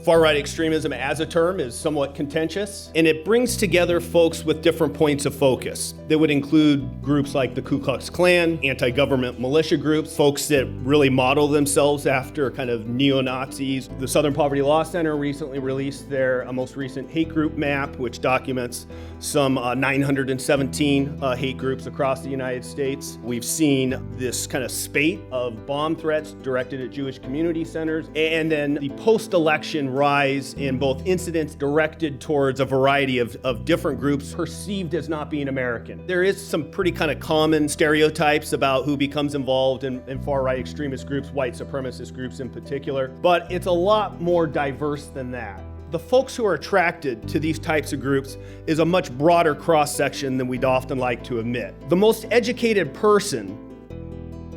Far-right extremism as a term is somewhat contentious, and it brings together folks with different points of focus. That would include groups like the Ku Klux Klan, anti-government militia groups, folks that really model themselves after kind of neo-Nazis. The Southern Poverty Law Center recently released their most recent hate group map, which documents some 917 hate groups across the United States. We've seen this kind of spate of bomb threats directed at Jewish community centers, and then the post-election rise in both incidents directed towards a variety of different groups perceived as not being American. There is some pretty kind of common stereotypes about who becomes involved in far-right extremist groups, white supremacist groups in particular, but it's a lot more diverse than that. The folks who are attracted to these types of groups is a much broader cross-section than we'd often like to admit. The most educated person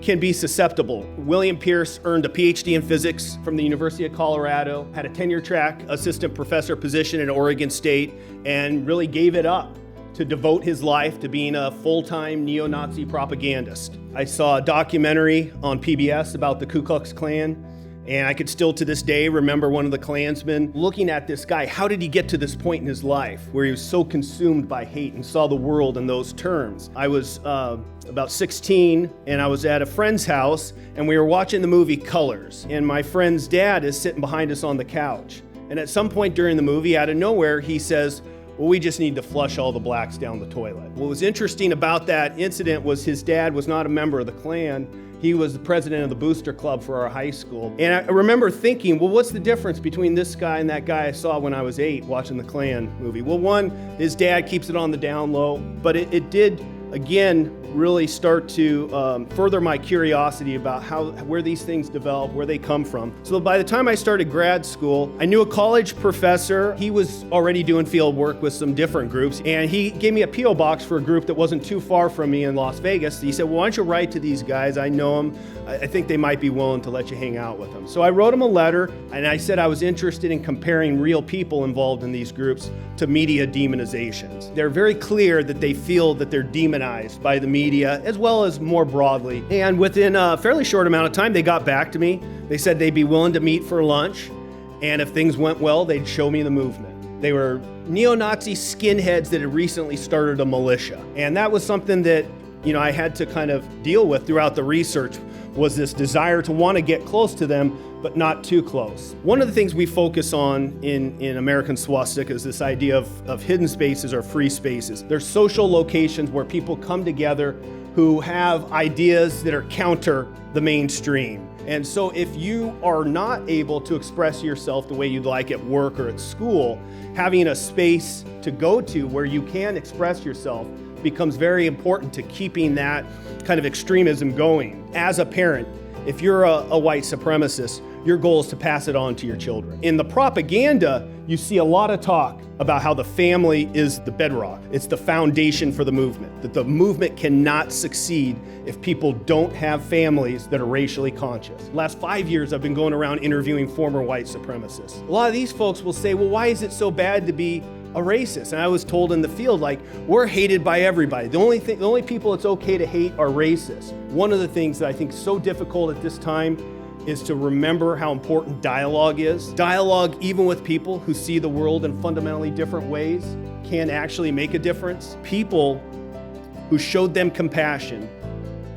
can be susceptible. William Pierce earned a PhD in physics from the University of Colorado, had a tenure-track assistant professor position at Oregon State, and really gave it up to devote his life to being a full-time neo-Nazi propagandist. I saw a documentary on PBS about the Ku Klux Klan, and I could still to this day remember one of the Klansmen looking at this guy. How did he get to this point in his life where he was so consumed by hate and saw the world in those terms? I was about 16, and I was at a friend's house, and we were watching the movie Colors, and my friend's dad is sitting behind us on the couch. And at some point during the movie, out of nowhere, he says, "Well, we just need to flush all the blacks down the toilet." What was interesting about that incident was his dad was not a member of the Klan. He was the president of the booster club for our high school. And I remember thinking, well, what's the difference between this guy and that guy I saw when I was 8 watching the Klan movie? Well, one, his dad keeps it on the down low, but it did, again, really start to further my curiosity about where these things develop, where they come from. So by the time I started grad school, I knew a college professor. He was already doing field work with some different groups, and he gave me a P.O. box for a group that wasn't too far from me in Las Vegas. He said, well, why don't you write to these guys? I know them. I think they might be willing to let you hang out with them. So I wrote him a letter, and I said I was interested in comparing real people involved in these groups to media demonizations. They're very clear that they feel that they're demonized by the media as well as more broadly. And within a fairly short amount of time, they got back to me. They said they'd be willing to meet for lunch, and if things went well, they'd show me the movement. They were neo-Nazi skinheads that had recently started a militia. And that was something that, I had to kind of deal with throughout the research, was this desire to want to get close to them, but not too close. One of the things we focus on in American Swastika is this idea of hidden spaces or free spaces. They're social locations where people come together who have ideas that are counter the mainstream. And so if you are not able to express yourself the way you'd like at work or at school, having a space to go to where you can express yourself becomes very important to keeping that kind of extremism going. As a parent, if you're a white supremacist, your goal is to pass it on to your children. In the propaganda, you see a lot of talk about how the family is the bedrock. It's the foundation for the movement, that the movement cannot succeed if people don't have families that are racially conscious. The last 5 years, I've been going around interviewing former white supremacists. A lot of these folks will say, well, why is it so bad to be a racist? And I was told in the field, we're hated by everybody. The only people it's okay to hate are racists. One of the things that I think is so difficult at this time is to remember how important dialogue is. Dialogue, even with people who see the world in fundamentally different ways, can actually make a difference. People who showed them compassion,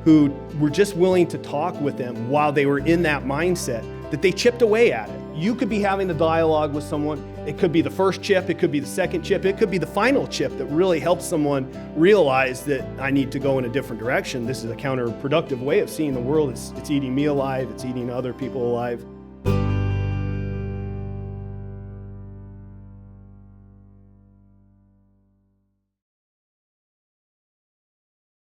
who were just willing to talk with them while they were in that mindset, that they chipped away at it. You could be having a dialogue with someone. It could be the first chip, it could be the second chip, it could be the final chip that really helps someone realize that I need to go in a different direction. This is a counterproductive way of seeing the world. It's eating me alive, it's eating other people alive.